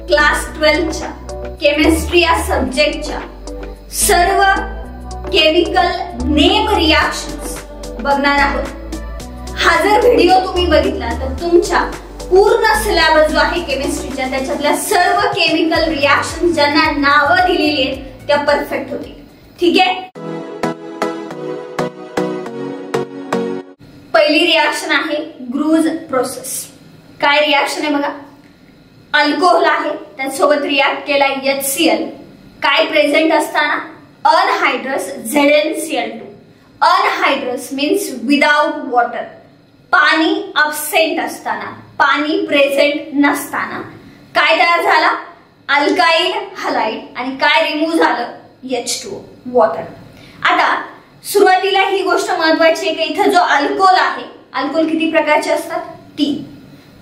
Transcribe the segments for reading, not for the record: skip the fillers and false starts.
Class 12च्या chemistry या सब्जेक्टच्या सर्व chemical name reactions बघणार आहोत। हा जर व्हिडिओ तुम्ही बघितला तर तुमच्या पूर्ण सिलेबस जो आहे केमिस्ट्रीच्या त्याच्यातल्या सर्व केमिकल रिएक्शन्स ज्यांना नावं दिलेली आहेत त्या परफेक्ट होतील। ठीक आहे, पहिली रिएक्शन आहे ग्रूज प्रोसेस। काय रिएक्शन आहे बघा, अल्कोहोल आहे त्यासोबत रिएक्ट केला HCl, काय प्रेझेंट असताना अनहायड्रस ZnCl2। अनहायड्रस मीन्स विदाउट वॉटर, पाणी अब्सेंट असताना, पाणी प्रेझेंट नसताना काय तयार झाला, अल्काइल हलाइड, आणि काय रिमूव्ह झालं, H2O वॉटर। आता सुरुवातीला ही गोष्ट महत्वाची आहे की इथं जो अल्कोहोल आहे, अल्कोहोल किती प्रकारचे असतात, 3,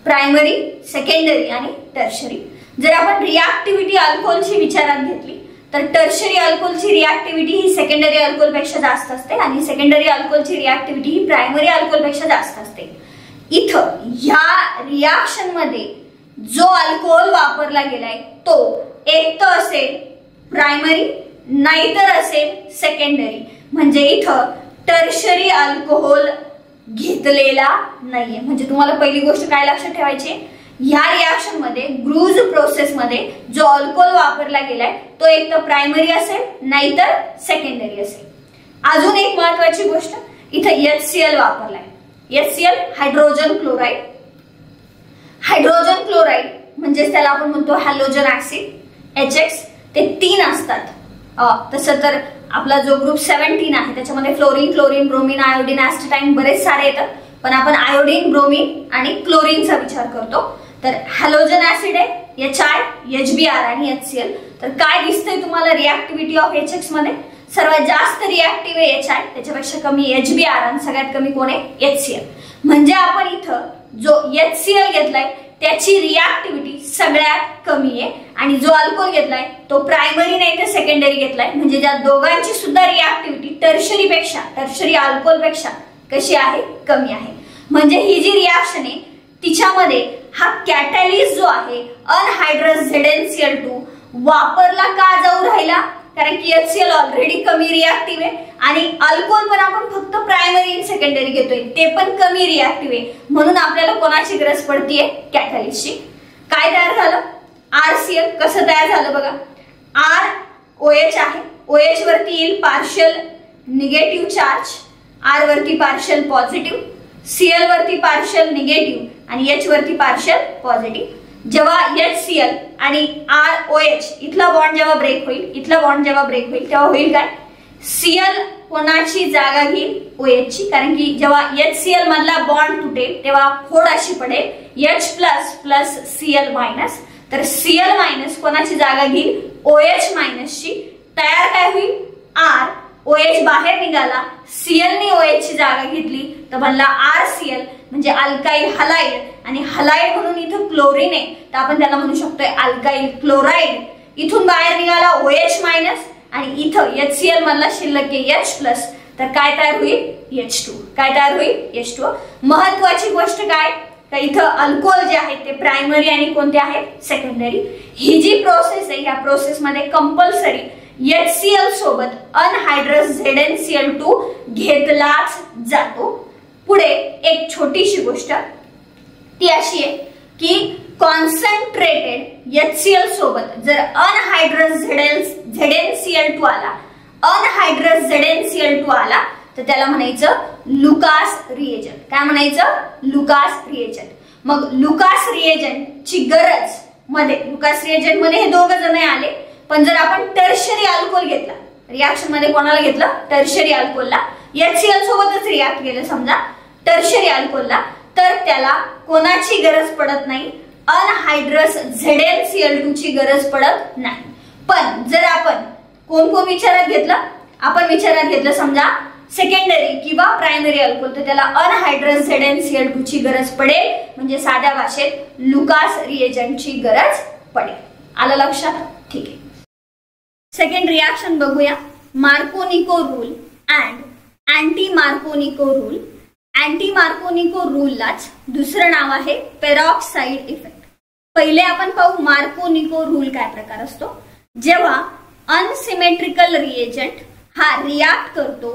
प्रायमरी, सेकंडरी आणि टर्शरी। जर आपण रिएक्टिव्हिटी अल्कोहोलची विचारात घेतली तर टर्शरी अल्कोहोलची रिएक्टिव्हिटी ही सेकंडरी अल्कोहोल पेक्षा जास्त असते आणि सेकंडरी अल्कोहोलची रिएक्टिव्हिटी ही प्रायमरी अल्कोहोल पेक्षा जास्त असते। इथं ह्या रिएक्शन मध्ये जो अल्कोहोल वापरला गेलाय तो एक तर असेल प्रायमरी नाहीतर असेल सेकंडरी, म्हणजे इथं टर्शरी अल्कोहोल घेतलेला नाहीये। म्हणजे तुम्हाला पहिली गोष्ट काय लक्षात ठेवायची, ह्या रिएक्शन मध्ये ग्रूज प्रोसेस मध्ये जो अल्कोहोल वापरला गेलाय तो एक तर प्रायमरी असेल नाहीतर सेकंडरी असेल। अजून एक महत्वाची गोष्ट, इथं HCl वापरलाय। HCl hydrogen chloride, hydrogen chloride म्हणजे त्याला आपण म्हणतो हॅलोजन ऍसिड, HX, ते 3 असतात। तसं तर आपला जो ग्रुप 17 आहे त्याच्यामध्ये फ्लोरीन, क्लोरीन, ब्रोमीन, आयोडीन, ऍस्टेटाइन बरेच सारे येतात, पण आपण आयोडीन, ब्रोमीन आणि क्लोरीनचा विचार करतो। तर हॅलोजन ऍसिड आहे HI, HBr आणि HCl। तर काय दिसतंय तुम्हाला रिएक्टिव्हिटी ऑफ HX मध्ये, सर्वात जास्त रिएक्टिव्ह आहे HI, त्याच्यापेक्षा कमी HBr आणि सगळ्यात कमी कोण आहे, HCl। म्हणजे आपण इथं जो HCl घेतलाय त्याची रिएक्टिव्हिटी सगळ्यात कमी आहे आणि जो अल्कोहोल घेतलाय तो प्रायमरी नाही तर सेकंडरी घेतलाय, म्हणजे ज्या दोघांची सुद्धा रिएक्टिव्हिटी टर्शरी पेक्षा, टर्शरी अल्कोहोल पेक्षा कशी आहे, कमी आहे। म्हणजे ही जी रिएक्शन आहे तिच्यामध्ये हा कॅटॅलिस्ट जो आहे अनहायड्रस ZnCl2 वापरला का जाऊ राहिला, कारण की HCl ऑलरेडी कमी रिएक्टिव्ह आहे आणि अल्कोहोल पण आपण फक्त प्रायमरी आणि सेकंडरी घेतोय, ते पण कमी रिएक्टिव्ह आहे, म्हणून आपल्याला कोणाची गरज पडतीये, कॅटॅलिस्टची। काय तयार झालं, RCl। कसं तयार झालं बघा, ROH आहे, OH वरती येईल पार्शियल निगेटिव्ह चार्ज, R वरती पार्शियल पॉझिटिव्ह, Cl वरती पार्शियल निगेटिव्ह आणि H वरती पार्शियल पॉझिटिव्ह। जेव्हा HCl आणि ROH इथला बॉन्ड जेव्हा ब्रेक होईल, इथला बॉन्ड जेव्हा ब्रेक होईल तेव्हा होईल काय, Cl कोणाची जागा घेईल, OH ची, कारण की जेव्हा HCl मधला बॉन्ड तुटेल तेव्हा फोड अशी पडेल H plus plus Cl minus, तर Cl मायनस कोणाची जागा घेईल, OH मायनस ची। तयार काय होईल, R, OH बाहेर निघाला, Cl ने OH ची जागा घेतली तर बनला RCl, म्हणजे अल्काइल हलाइड, आणि हलाइड म्हणून इथं क्लोरीन आहे तर आपण त्याला म्हणू शकतोय अल्काइल क्लोराइड। इथून बाहेर निघाला OH मायनस आणि इथं HCl मधला शिल्लक आहे H प्लस, तर काय तयार होईल, H2। काय तयार होईल, H2। महत्वाची गोष्ट काय, तर इथं अल्कोहोल जे आहे ते प्रायमरी आणि कोणते आहेत, सेकंडरी। ही जी प्रोसेस आहे या प्रोसेस मध्ये कंपल्सरी HCl सोबत अनहायड्रस ZnCl2 घेतलाच जातो। पुढे एक छोटीशी गोष्ट ती अशी आहे की कॉन्सन्ट्रेटेड HCl सोबत जर अनहायड्रस ZnCl2 आला, अनहायड्रस ZnCl2 आला तर त्याला म्हणायचं लुकास रिएजंट। काय म्हणायचं, लुकास रिएजंट। मग लुकास रिएजंट ची गरज मध्ये, लुकास रिएजंट मध्ये हे दोघं जण आले, पण जर आपण टर्शरी अल्कोहोल घेतला, रिएक्शन मध्ये कोणाला घेतलं, टर्शरी अल्कोहोलला, HCl सोबतच रिएक्ट केलं समजा टर्शरी अल्कोहोलला, तर त्याला कोणाची गरज पडत नाही, अनहायड्रस ZnCl2 ची गरज पडत नाही। पण जर आपण कोण कोण विचारात घेतलं, आपण विचारात घेतलं समजा सेकंडरी किंवा प्रायमरी अल्कोहोल, तर त्याला अनहायड्रस ZnCl2 ची गरज पडेल, म्हणजे साध्या भाषेत लुकास रिएजंटची गरज पडेल। आलं लक्षात, ठीक आहे। सेकंड रिएक्शन बघूया, Markovnikov rule and anti Markovnikov rule. Anti Markovnikov रूललाच दुसरं नाव आहे पेरॉक्साइड इफेक्ट। पहिले आपण पाहू मार्को-निको रूल काय प्रकार असतो। जेव्हा अनसिमेट्रिकल रिएजंट हा रिॲक्ट करतो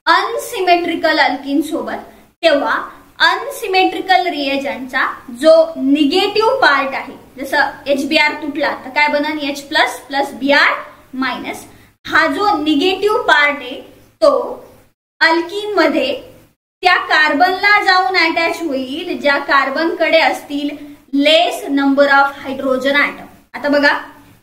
अनसिमेट्रिकल अल्किन सोबत, तेव्हा अनसिमेट्रिकल रिएजंटचा जो निगेटिव्ह पार्ट आहे, जसं HBr तुटला तर काय बनन H plus plus Br minus, हा जो निगेटिव्ह पार्ट आहे तो अल्किन मध्ये त्या कार्बनला जाऊन अटॅच होईल ज्या कार्बनकडे असतील लेस नंबर ऑफ हायड्रोजन ॲटम। आता बघा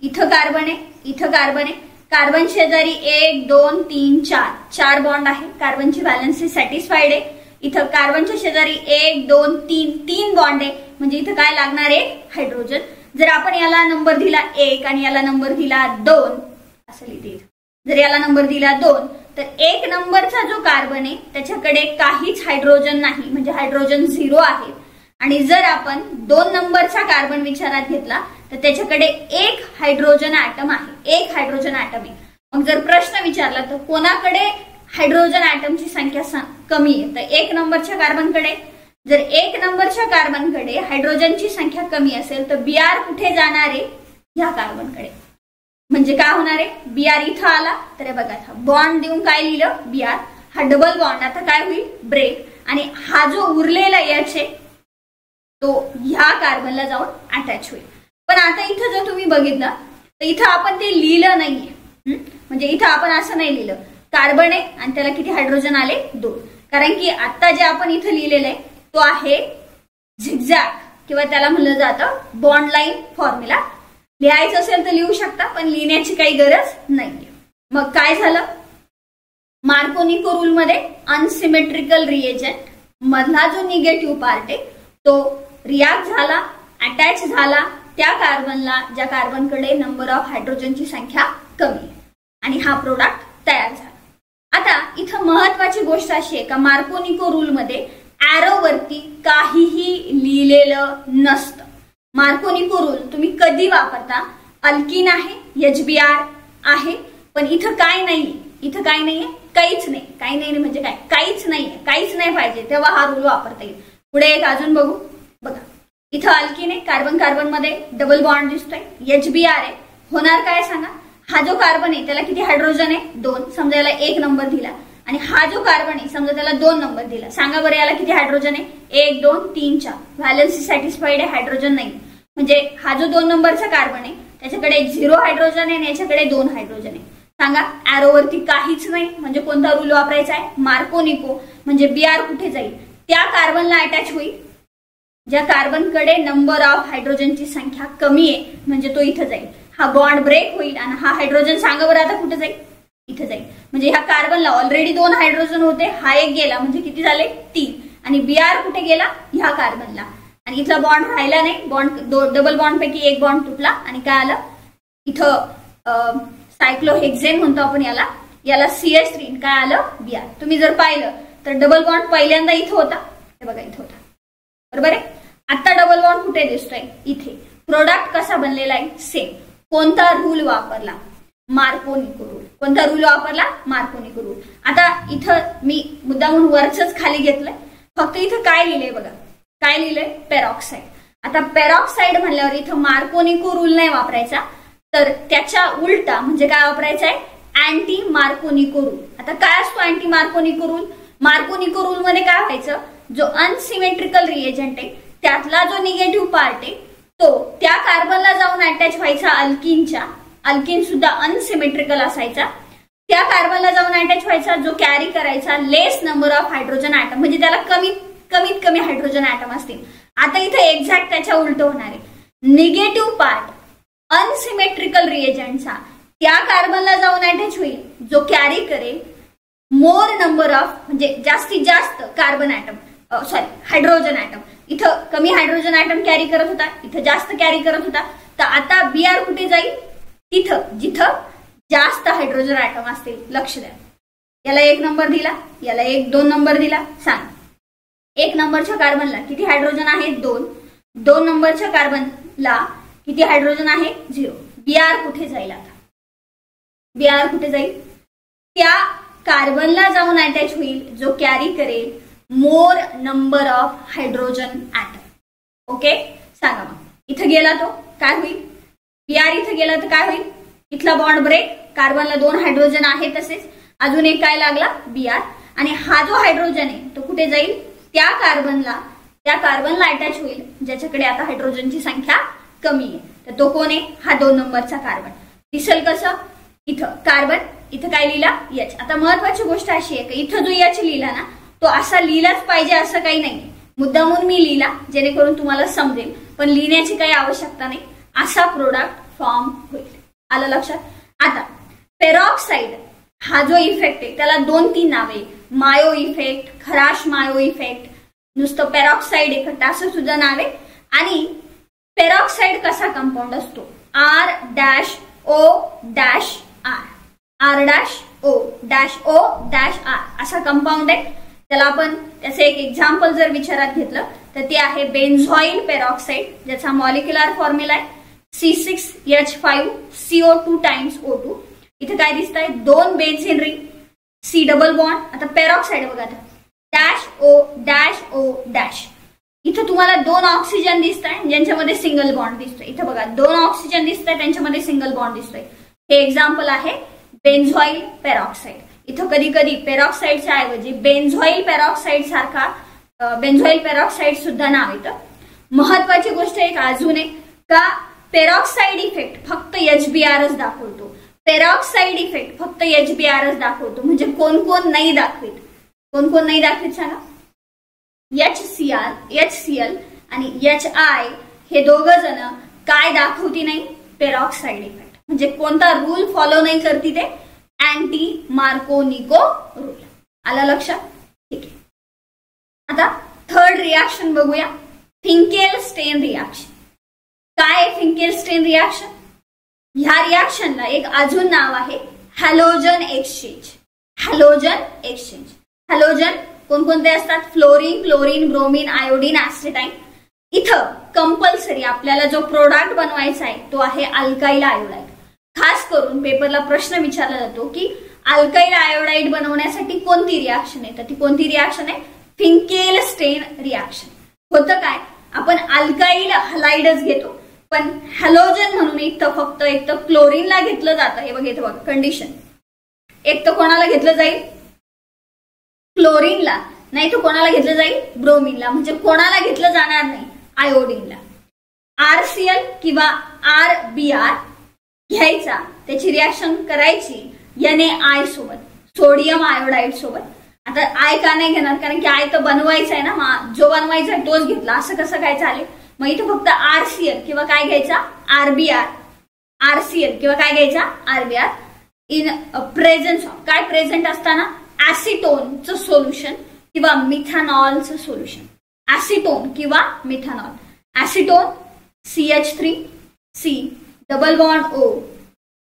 इथं कार्बन आहे, इथं कार्बन आहे, कार्बन शेजारी 1 2 3 4 4 बॉन्ड आहे, कार्बनची व्हॅलेन्सी सॅटिस्फाईड आहे। इथं कार्बनच्या शेजारी 1 2 3 3 बॉन्ड आहे, म्हणजे इथं काय लागणार आहे हायड्रोजन। जर आपण याला नंबर दिला 1 आणि याला नंबर दिला 2 असं लिहिते, जर याला नंबर दिला 2 तर 1 नंबरचा जो कार्बन आहे त्याच्याकडे काहीच हायड्रोजन नाही, म्हणजे हायड्रोजन 0 आहे। आणि जर आपण 2 नंबरचा कार्बन विचारात घेतला तर त्याच्याकडे 1 हायड्रोजन ॲटम आहे, 1 हायड्रोजन ॲटम आहे। मग जर प्रश्न विचारला तर कोणाकडे हायड्रोजन ॲटमची संख्या कमी आहे, तर 1 नंबरच्या कार्बनकडे। जर 1 नंबरच्या कार्बनकडे हायड्रोजनची संख्या कमी असेल तर Br कुठे जाणार आहे, ह्या कार्बनकडे। म्हणजे काय होणार आहे, Br इथं आला तर बघा बॉन्ड देऊन काय लिहिलं Br, हा डबल बॉन्ड आता काय होईल ब्रेक, आणि हा जो उरलेला H आहे तो ह्या कार्बनला जाऊन अटॅच होईल। पण आता इथं जर तुम्ही बघितलं तर इथं आपण ते लिहिलं नाहीये, म्हणजे इथं आपण असं नाही लिहिलं कार्बन आहे आणि त्याला किती हायड्रोजन आले 2, कारण की आता जे आपण इथं लिहिलेलं आहे तो आहे झिगझॅग किंवा त्याला म्हणलं जातं बॉन्ड लाईन फॉर्म्युला। लिहायचं असेल तर लिहू शकता पण लिहिण्याची काही गरज नाहीये। मग काय झालं, मार्को-निको रूल मध्ये अनसिमेट्रिकल रिएजंट मधला जो निगेटिव्ह पार्ट आहे तो रिॲक्ट झाला, अटॅच झाला त्या कार्बनला ज्या कार्बनकडे नंबर ऑफ हायड्रोजनची संख्या कमी आहे, आणि हा प्रोडक्ट तयार झाला। आता इथं महत्वाची गोष्ट अशी आहे का मार्को-निको रूल मध्ये ॲरो वरती काहीही लिहिलेलं नसतं। मार्को-निको रूल तुम्ही कधी वापरता, अल्किन आहे HBr आहे पण इथं काय नाही, इथं काय नाहीये, काहीच नाही, काही नाही म्हणजे काय, काहीच नाहीये, काहीच नाही पाहिजे तेव्हा हा रूल वापरता येईल। पुढे एक अजून बघू, बघा इथं अल्किन आहे, कार्बन कार्बन मध्ये डबल बॉन्ड दिसतोय, HBr आहे, होणार काय सांगा, हा जो कार्बन आहे त्याला किती हायड्रोजन आहे 2, समजा याला 1 नंबर दिला, आणि हा जो कार्बन आहे समजा त्याला 2 नंबर दिला, सांगा बरं याला किती हायड्रोजन आहे 1 2 3 4, व्हॅलेन्सी सॅटिस्फाईड आहे, हायड्रोजन नाही, म्हणजे हा जो 2 नंबरचा कार्बन आहे त्याच्याकडे 0 हायड्रोजन आहे आणि याच्याकडे 2 हायड्रोजन आहे। सांगा ॲरोवरती काहीच नाही, म्हणजे कोणता रूल वापरायचा आहे, मार्को-निको, म्हणजे Br कुठे जाईल, त्या कार्बनला अटॅच होईल ज्या कार्बनकडे नंबर ऑफ हायड्रोजनची संख्या कमी आहे, म्हणजे तो इथं जाईल, हा बॉन्ड ब्रेक होईल आणि हा हायड्रोजन सांगा बरं आता कुठे जाईल, इथं जाईल। म्हणजे ह्या कार्बनला ऑलरेडी 2 हायड्रोजन होते, हा एक गेला म्हणजे किती झाले 3, आणि Br कुठे गेला ह्या कार्बनला, आणि इथला बॉन्ड राहिला नाही, बॉन्ड डबल बॉन्ड पैकी एक बॉन्ड तुटला आणि काय आलं इथं सायक्लोहेक्सेन म्हणतो आपण याला, याला CH3 काय आलं Br। तुम्ही जर पाहिलं तर डबल बॉन्ड पहिल्यांदा इथं होता, हे बघा इथं होता, बरोबर आहे। आता डबल बॉन्ड कुठे दिसतोय इथे, प्रोडक्ट कसा बनलेला आहे सेम। कोणता रूल वापरला, मार्को-निको रूल। कोणता रूल वापरला, मार्को-निको रूल। आता इथं मी मुद्दामून वरचंच खाली घेतलंय, फक्त इथं काय लिहिलंय बघा, काय लिहिलंय पेरॉक्साईड। आता पेरॉक्साईड म्हणल्यावर इथं मार्को-निको रूल नाही वापरायचा, तर त्याच्या उलटा म्हणजे काय वापरायचा आहे, अँटी मार्को-निको रूल। आता काय असतो अँटी मार्को-निको रूल, मार्को-निको रूल मध्ये काय व्हायचं, जो अनसिमेट्रिकल रिएजंट आहे त्यातला जो निगेटिव्ह पार्ट आहे तो त्या कार्बनला जाऊन अटॅच व्हायचा अल्किनच्या, अल्किन सुद्धा अनसिमेट्रिकल असायचा, त्या कार्बनला जाऊन अटॅच व्हायचा जो कॅरी करायचा लेस नंबर ऑफ हायड्रोजन ॲटम, म्हणजे त्याला कमीत कमी हायड्रोजन ॲटम असतील। आता इथे एक्झॅक्ट त्याच्या उलट होणार आहे, निगेटिव्ह पार्ट अनसिमेट्रिकल रिएजंटचा त्या कार्बनला जाऊन अटॅच होईल जो कॅरी करेल मोर नंबर ऑफ, म्हणजे जास्तीत जास्त कार्बन ॲटम, हायड्रोजन ॲटम। इथं कमी हायड्रोजन ॲटम कॅरी करत होता, इथं जास्त कॅरी करत होता, तर आता Br कुठे जाईल, तिथं जिथं जास्त हायड्रोजन ॲटम असतील। लक्ष द्या, याला 1 नंबर दिला, याला 1 2 नंबर दिला, सांग 1 नंबरच्या कार्बनला किती हायड्रोजन आहे 2, 2 नंबरच्या कार्बनला किती हायड्रोजन आहे 0, Br कुठे जाईल, आता Br कुठे जाईल, त्या कार्बनला जाऊन अटॅच होईल जो कॅरी करेल more number of hydrogen atom. Okay, सांगा मग इथं गेला तो काय होईल, Br इथं गेला तर काय होईल, इथला बॉन्ड ब्रेक, कार्बनला 2 हायड्रोजन आहे तसेच अजून एक काय लागला Br, आणि हा जो हायड्रोजन आहे तो कुठे जाईल, त्या कार्बनला अटॅच होईल ज्याच्याकडे आता हायड्रोजनची संख्या कमी आहे. तर तो कोण आहे, हा 2 नंबरचा कार्बन. दिसेल कसं, इथं कार्बन, इथं काय लिहिला H. आता महत्वाची गोष्ट अशी आहे की इथं जो H लिहिला ना तो असा लिहिलाच पाहिजे असं काही नाही, मुद्दामून मी लिहिला जेणेकरून तुम्हाला समजेल, पण लिहिण्याची काही आवश्यकता नाही, असा प्रोडक्ट फॉर्म होईल. आलं लक्षात. आता पेरॉक्साईड हा जो इफेक्ट आहे त्याला 2-3 नावे, मायो इफेक्ट, खराश मायो इफेक्ट, नुसतं पेरॉक्साईड इफेक्ट असं सुद्धा नाव आहे. आणि पेरॉक्साईड कसा कंपाऊंड असतो, R-O-R, R-O-R असा कंपाऊंड आहे. त्याला आपण त्याचं एक एक्झाम्पल जर विचारात घेतलं तर ते आहे बेन्झॉइल पेरॉक्साईड, ज्याचा मॉलिक्युलर फॉर्म्युला आहे C6H5CO2 टाइम्स O2. इथे काय दिसत आहे, 2 benzene ring, C double bond. आता पेरॉक्साईड बघा, -O-O-. इथं तुम्हाला 2 ऑक्सिजन दिसत आहे ज्यांच्यामध्ये सिंगल बॉन्ड दिसतोय. इथं बघा 2 ऑक्सिजन दिसत आहे त्यांच्यामध्ये सिंगल बॉन्ड दिसतोय. हे एक्झाम्पल आहे बेन्झॉइल पेरॉक्साईड. इथं कधी कधी पेरॉक्साईडच्या ऐवजी बेन्झॉइल पेरॉक्साईड सुद्धा नाव येतं. महत्वाची गोष्ट एक अजून आहे का, पेरॉक्साईड इफेक्ट फक्त HBrच दाखवतो, पेरॉक्साईड इफेक्ट फक्त HBrच दाखवतो. म्हणजे कोण कोण नाही दाखवित, सांगा. HCl आणि HI हे दोघं जण काय दाखवती नाही, पेरॉक्साईड इफेक्ट. म्हणजे कोणता रूल फॉलो नाही करते ते, अँटी मार्कोनिको रूल. आला लक्षात. ठीक आहे. आता थर्ड रिएक्शन बघूया, फिंकेल-स्टेन रिएक्शन. काय फिंकेल-स्टेन रिएक्शन, ह्या रिएक्शनला एक अजून नाव आहे हॅलोजन एक्सचेंज. हॅलोजन कोणकोणते असतात, फ्लोरीन, क्लोरीन, ब्रोमीन, आयोडीन, ऍसिटाईन. इथं कंपल्सरी आपल्याला जो प्रोडक्ट बनवायचा आहे तो आहे अल्काइल आयोडाईड. खास करून पेपरला प्रश्न विचारला जातो की अल्काइल आयोडाईड बनवण्यासाठी कोणती रिएक्शन आहे, तर ती कोणती रिएक्शन आहे, फिंकेल-स्टेन रिएक्शन. होतं काय, आपण अल्काइल हलाइडच घेतो, पण हॅलोजन म्हणून एक तर क्लोरीनला घेतलं जातं. हे बघ, इथं बघ कंडिशन, एक तर कोणाला घेतलं जाईल, क्लोरीनला, नाही तर कोणाला घेतलं जाईल, ब्रोमीनला. म्हणजे कोणाला घेतलं जाणार नाही, आयोडीनला. RCl किंवा RBr घ्यायचा, त्याची रिएक्शन करायची NaI सोबत, सोडियम आयोडाईड सोबत. आता आय का नाही घेणार, कारण की आय तर बनवायचा आहे ना, जो बनवायचा आहे तोच घेतला, असं कसं काय चालेल. मग इथं फक्त RCl किंवा काय घ्यायचा, RBr, RCl किंवा काय घ्यायचा, RBr इन प्रेझेन्स ऑफ, काय प्रेझेंट असताना, ऍसिटोनचं सोल्युशन किंवा मिथॅनॉलचं सोल्युशन. ऍसिटोन किंवा methanol. Acetone CH3, C double bond O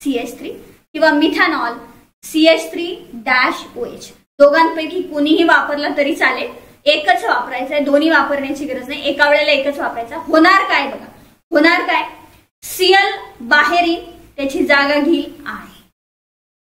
CH3 किंवा मिथॅनॉल CH3-OH. दोघांपैकी कुणीही वापरला तरी चालेल, एकच वापरायचं आहे, दोन्ही वापरण्याची गरज नाही, एका वेळेला एकच वापरायचा. होणार काय बघा, होणार काय, Cl बाहेर येईल, त्याची जागा घेईल I.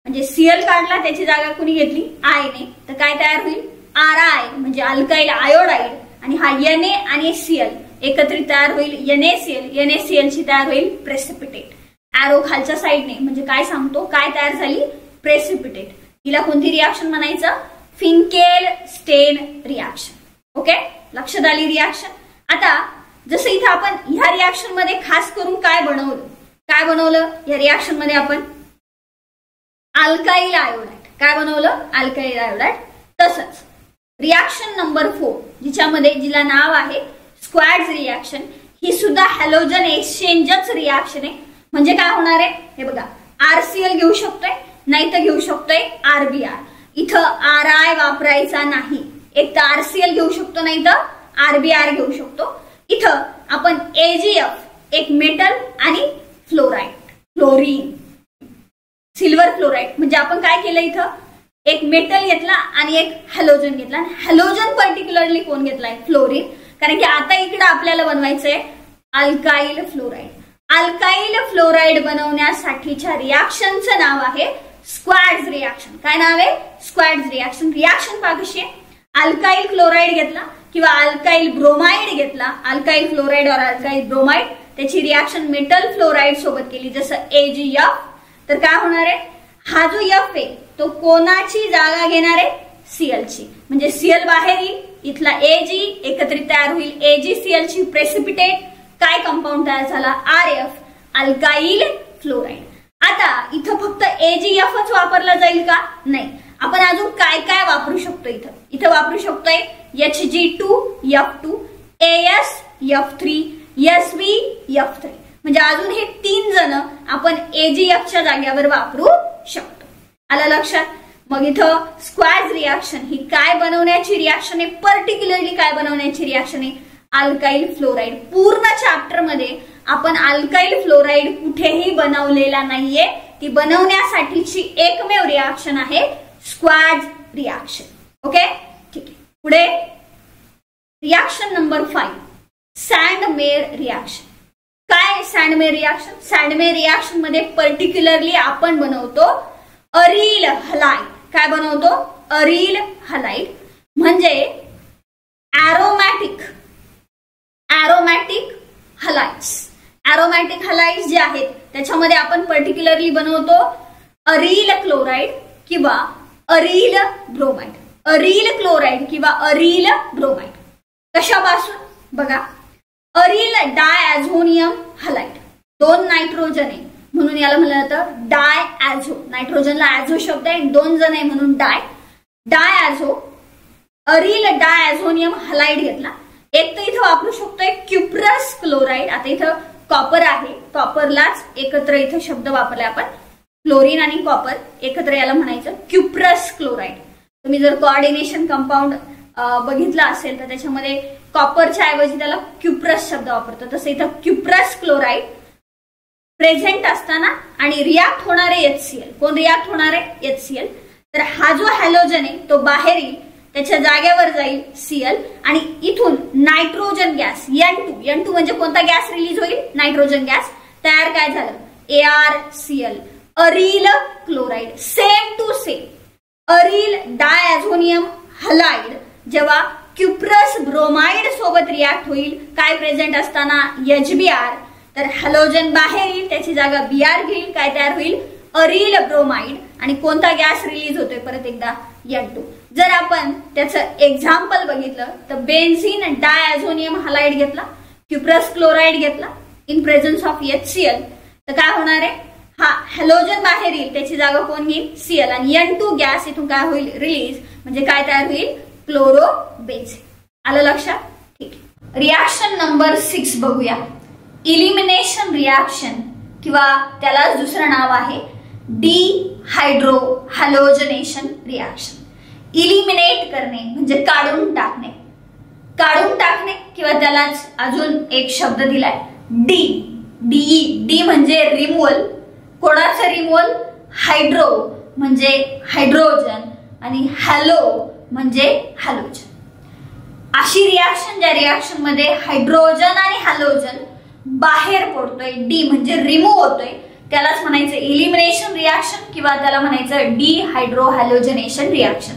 म्हणजे Cl काढला, त्याची जागा कुणी घेतली, I ने, तर काय तयार होईल, RI म्हणजे अल्काइल आयोडाईड, आणि हा Na आणि Cl एकत्रित तयार होईल NaCl ची तयार होईल प्रेसिपिटेट. एरो खालच्या साईडने म्हणजे काय सांगतो, काय तयार झाली, प्रेसिपिटेट. तिला कोणती रिएक्शन म्हणायचं, फिंकेल-स्टेन रिएक्शन. ओके, लक्षात आली रिएक्शन. आता जसं इथं आपण ह्या रिएक्शन मध्ये खास करून काय बनवलं या रिएक्शन मध्ये आपण अल्काइल आयोडाईड. काय बनवलं, अल्काइल आयोडाईड. तसंच रिएक्शन नंबर 4 जिला नाव आहे स्क्वॅड्स रिएक्शन, ही सुद्धा हॅलोजन एक्सचेंजच रिएक्शन आहे. म्हणजे काय होणार आहे, हे बघा, RCl घेऊ शकतोय, नाही तर घेऊ शकतोय RBr. इथं RI वापरायचा नाही, एक तर RCl घेऊ शकतो, नाही तर RBr घेऊ शकतो. इथं आपण AgF, एक मेटल आणि फ्लोरीन, सिल्वर फ्लोराईड. म्हणजे आपण काय केलं, इथं एक मेटल घेतला आणि एक हॅलोजन घेतला. हॅलोजन पर्टिक्युलरली कोण घेतलाय, फ्लोरीन, कारण की आता इकडे आपल्याला बनवायचंय अल्काइल फ्लोराईड. अल्काइल फ्लोराईड बनवण्यासाठीच्या रिएक्शनचं नाव आहे स्क्वॅड्स रिएक्शन. काय नाव आहे, स्क्वॅड्स रिएक्शन. रिएक्शन पहा कशी आहे, अल्काइल क्लोराईड घेतला किंवा अल्काइल ब्रोमाइड घेतला, अल्काइल फ्लोराईड और अल्काइल ब्रोमाइड, त्याची रिॲक्शन मेटल फ्लोराईड सोबत केली जसं AgF, तर काय होणार आहे, हा जो F आहे तो कोणाची जागा घेणार आहे, Cl ची, म्हणजे Cl बाहेर येईल, इथला Ag एकत्रित तयार होईल, AgCl ची प्रेसिपिटेट काय कंपाऊंड तयार झाला, RF, अल्काइल फ्लोराईड. आता इथं फक्त AgFच वापरला जाईल का, नाही, आपण अजून काय काय वापरू शकतो, इथं वापरू शकतोय Hg2F2, AsF3, SbF3, म्हणजे अजून हे 3 जण आपण AgF च्या जागेवर वापरू शकतो. आलं लक्षात. मग इथं स्क्वॅज रिॲक्शन ही काय बनवण्याची रिॲक्शन आहे, पर्टिक्युलरली काय बनवण्याची रिॲक्शन आहे, अल्काइल फ्लोराईड. पूर्ण चॅप्टर मध्ये आपण अल्काइल फ्लोराईड कुठेही बनवलेला नाहीये, ती बनवण्यासाठीची एकमेव रिॲक्शन आहे स्क्वॅज रिॲक्शन. ओके, ठीक आहे. पुढे रिॲक्शन नंबर 5, सँडमेअर रिॲक्शन. काय सँडमेअर रिॲक्शन, सँडमेअर रिॲक्शन मध्ये पर्टिक्युलरली आपण बनवतो अरिल हलाइड. काय बनवतो, अरिल हलाइड, म्हणजे एरोमॅटिक हलाइड्स. एरोमॅटिक हलाइड्स जे आहेत त्याच्यामध्ये आपण पर्टिक्युलरली बनवतो अरिल क्लोराईड किंवा अरिल ब्रोमाइड. अरिल क्लोराईड किंवा अरिल ब्रोमाइड कशापासून बघा, अरिल डायॲझोनियम हलाइड, 2 नायट्रोजन आहे म्हणून याला म्हणलं जातं डायॲझो. नायट्रोजनला ॲझो शब्द आहे, 2 जण आहे म्हणून डायॲझो. अरिल डायॲझोनियम हलाइड घेतला. एक तर इथं वापरू शकतोय क्युप्रस क्लोराईड. आता इथं कॉपर आहे, कॉपरलाच एकत्र इथं शब्द वापरलाय आपण, क्लोरीन आणि कॉपर एकत्र याला म्हणायचं क्युप्रस क्लोराईड. तुम्ही जर कोऑर्डिनेशन कंपाऊंड बघितला असेल तर त्याच्यामध्ये कॉपरच्या ऐवजी त्याला क्युप्रस शब्द वापरतो, तसं इथं क्युप्रस क्लोराईड प्रेझेंट असताना आणि रिॲक्ट होणारे HCl. कोण रिॲक्ट होणार आहे, HCl. तर हा जो हॅलोजन आहे तो बाहेर येईल, त्याच्या जागेवर जाईल Cl आणि इथून नायट्रोजन गॅस N2 म्हणजे कोणता गॅस रिलीज होईल, नायट्रोजन गॅस तयार. काय झालं, ArCl, aryl chloride. Same to same aryl diazonium halide जेव्हा क्युप्रस ब्रोमाइड सोबत रिॲक्ट होईल, काय प्रेझेंट असताना HBr, तर हॅलोजन बाहेर येईल, त्याची जागा Br घेईल, काय तयार होईल, अरिल ब्रोमाइड. आणि कोणता गॅस रिलीज होतोय परत एकदा, N2. जर आपण त्याचं एक्झाम्पल बघितलं तर बेन्झीन डायॲझोनियम हलाइड घेतला, क्युप्रस क्लोराईड घेतला इन प्रेझन्स ऑफ HCl, तर काय होणार आहे, हा हॅलोजन बाहेर येईल, त्याची जागा कोण घेईल, Cl, आणि N2 गॅस इथून काय होईल, रिलीज, म्हणजे काय तयार होईल, क्लोरोबेन्झीन. आलं लक्षात, ठीक आहे. रिॲक्शन नंबर 6 बघूया, इलिमिनेशन रिॲक्शन किंवा त्याला दुसरं नाव आहे डिहायड्रो हॅलोजनेशन रिॲक्शन. इलिमिनेट करणे म्हणजे काढून टाकणे किंवा त्यालाच अजून एक शब्द दिलाय डी म्हणजे रिमूव्हल. कोणाचं रिमूव्हल, हायड्रो म्हणजे हायड्रोजन आणि हॅलो म्हणजे हॅलोजन. अशी रिॲक्शन ज्या रिॲक्शन मध्ये हायड्रोजन आणि हॅलोजन बाहेर पडतोय, डी म्हणजे रिमूव्ह होतोय, त्यालाच म्हणायचं इलिमिनेशन रिॲक्शन किंवा त्याला म्हणायचं डिहायड्रो हॅलोजनेशन रिॲक्शन.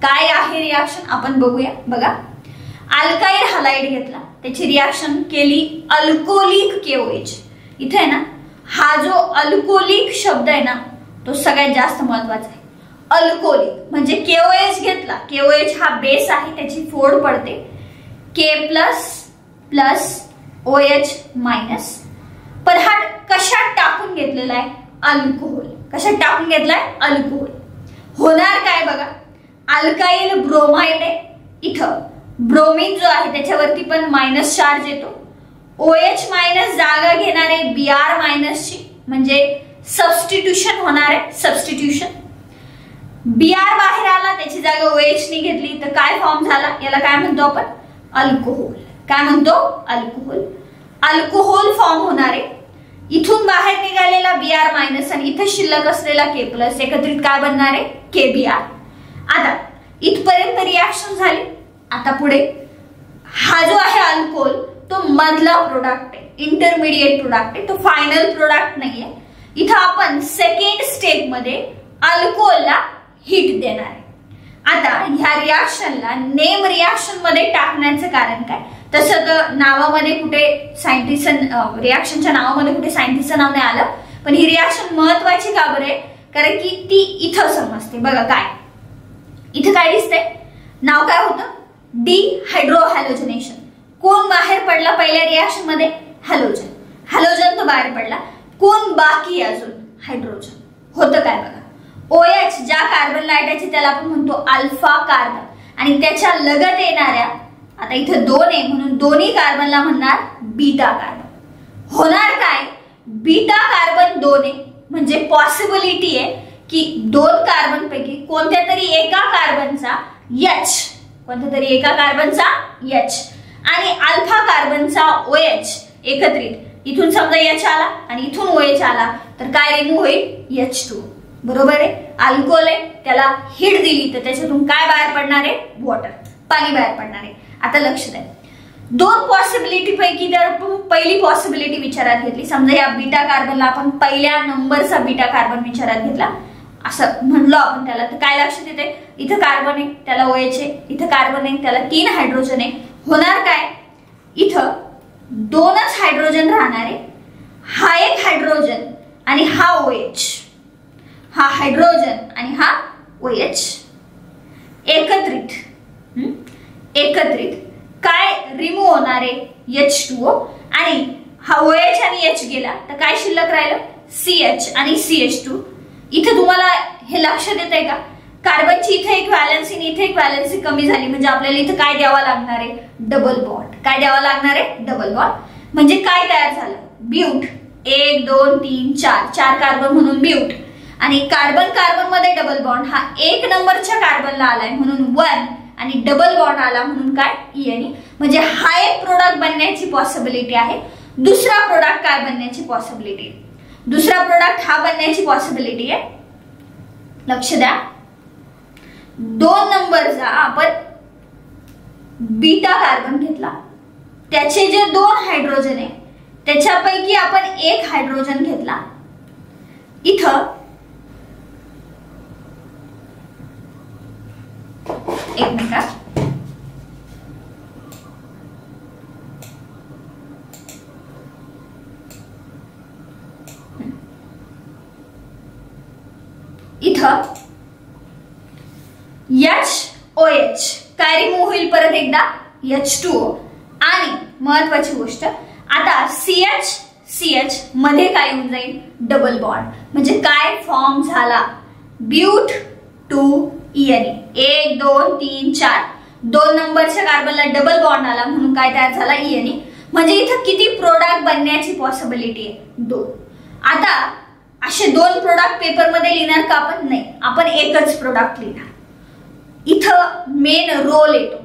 काय आहे रिॲक्शन आपण बघूया. बघा, अल्काइल हलाइड घेतला, त्याची रिॲक्शन केली अल्कोलिक KOH. इथे आहे ना, हा जो अल्कोलिक शब्द आहे ना तो सगळ्यात जास्त महत्वाचा आहे. अल्कोलिक म्हणजे KOH घेतला, KOH हा बेस आहे, त्याची फोड पडते, K++OH-. पण हा कशात टाकून घेतलेला आहे, अल्कोहोल. कशात टाकून घेतलाय, अल्कोहोल. होणार काय बघा, अल्काइल ब्रोमाइड आहे, इथं ब्रोमीन जो आहे त्याच्यावरती पण मायनस चार्ज येतो, OH- जागा घेणार आहे Br- ची, म्हणजे सबस्टिट्यूशन होणार आहे, सबस्टिट्यूशन. Br बाहेर आला, त्याची जागा OH ने घेतली, तर काय फॉर्म झाला, याला काय म्हणतो आपण, अल्कोहोल. काय म्हणतो, अल्कोहोल. अल्कोहोल फॉर्म होणार आहे. इथून बाहेर निघालेला Br- आणि इथे शिल्लक असलेला K+ एकत्रित काय बनणार आहे, KBr. आता इथपर्यंत रिॲक्शन झाली. आता पुढे हा जो आहे अल्कोहोल तो मधला प्रोडक्ट आहे, इंटरमिडिएट प्रोडक्ट आहे, तो फायनल प्रोडक्ट नाहीये. इथं आपण सेकंड स्टेप मध्ये अल्कोहोलला हीट देणार आहे. आता ह्या रिॲक्शनला नेम रिॲक्शन मध्ये टाकण्याचं कारण काय, तसं तर नावामध्ये कुठे सायंटिस्ट रिॲक्शनच्या नावामध्ये कुठे सायंटिस्टचं नाव नाही आलं, पण ही रिॲक्शन महत्वाची का बरे, कारण की ती इथं समजते. बघा काय इथं काय दिसतंय, नाव काय होतं, डिहायड्रोहॅलोजनेशन. कोण बाहेर पडला पहिल्या रिॲक्शन मध्ये, हॅलोजन. हॅलोजन तो बाहेर पडला, कोण बाकी अजून, हायड्रोजन. होतं काय बघा, OH ज्या कार्बनला अटॅच त्याला आपण म्हणतो अल्फा कार्बन, आणि त्याच्या लगत येणाऱ्या, आता इथं 2 आहे म्हणून दोन्ही कार्बनला म्हणणार बीटा कार्बन. होणार काय, बीटा कार्बन 2 आहे म्हणजे पॉसिबिलिटी आहे की 2 कार्बन पैकी कोणत्या तरी एका कार्बनचा H, कोणत्या तरी एका कार्बनचा H आणि अल्फा कार्बनचा OH एकत्रित, इथून समजा H आला आणि इथून OH आला तर काय रिमूव्ह होईल, H2. बरोबर आहे, अल्कोहोल आहे, त्याला हीट दिली तर त्याच्यातून काय बाहेर पडणार आहे, वॉटर, पाणी बाहेर पडणार आहे. आता लक्ष द्या, 2 पॉसिबिलिटी पैकी जर पहिली पॉसिबिलिटी विचारात घेतली, समजा या बीटा कार्बनला आपण पहिल्या नंबरचा बीटा कार्बन विचारात घेतला असं म्हणलो आपण त्याला, तर काय लक्षात येते, इथं कार्बन आहे त्याला OH आहे, इथं कार्बन आहे त्याला 3 हायड्रोजन आहे. होणार काय, इथं 2च हायड्रोजन राहणार आहे, हा एक हायड्रोजन आणि हा OH, हा हायड्रोजन आणि हा OH एकत्रित काय रिमूव्ह होणार आहे, H2O, आणि हा OH आणि H गेला तर काय शिल्लक राहिलं, CH आणि CH2. इथे तुम्हाला हे लक्षात येत आहे का, कार्बनची इथे एक व्हॅलेन्सी आणि इथे एक व्हॅलेन्सी कमी झाली, म्हणजे आपल्याला इथे काय द्यावा लागणार आहे, डबल बॉन्ड. काय द्यावा लागणार आहे, डबल बॉन्ड. म्हणजे काय तयार झालं, ब्यूट. 1 2 3 4 कार्बन म्हणून ब्यूट, आणि कार्बन कार्बन मध्ये डबल बॉन्ड हा 1 नंबरच्या कार्बनला आलाय म्हणून 1, आणि डबल बॉन्ड आला म्हणून काय, ENE. म्हणजे हा एक प्रोडक्ट बनण्याची पॉसिबिलिटी आहे. दुसरा प्रोडक्ट काय बनण्याची पॉसिबिलिटी, दुसरा प्रोडक्ट हा बनण्याची पॉसिबिलिटी आहे, लक्ष द्या, 2 नंबरचा आपण बीटा कार्बन घेतला, त्याचे जे 2 हायड्रोजन आहे त्याच्यापैकी आपण 1 हायड्रोजन घेतला, इथं एक मिनिट, इथं HOH काय रिमूव्ह होईल परत एकदा, H2O. आणि महत्वाची गोष्ट, आता CH मध्ये काय होऊन जाईल, डबल बॉन्ड. म्हणजे काय फॉर्म झाला, ब्यूट टू ENE. 1 2 3 4 2 नंबरच्या कार्बनला डबल बॉन्ड आला म्हणून काय तयार झाला, ENE. म्हणजे इथं किती प्रोडक्ट बनण्याची पॉसिबिलिटी आहे, 2. आता असे 2 प्रोडक्ट पेपर मध्ये लिहिणार का आपण, नाही, आपण एकच प्रोडक्ट लिहिणार. इथं मेन रोल येतो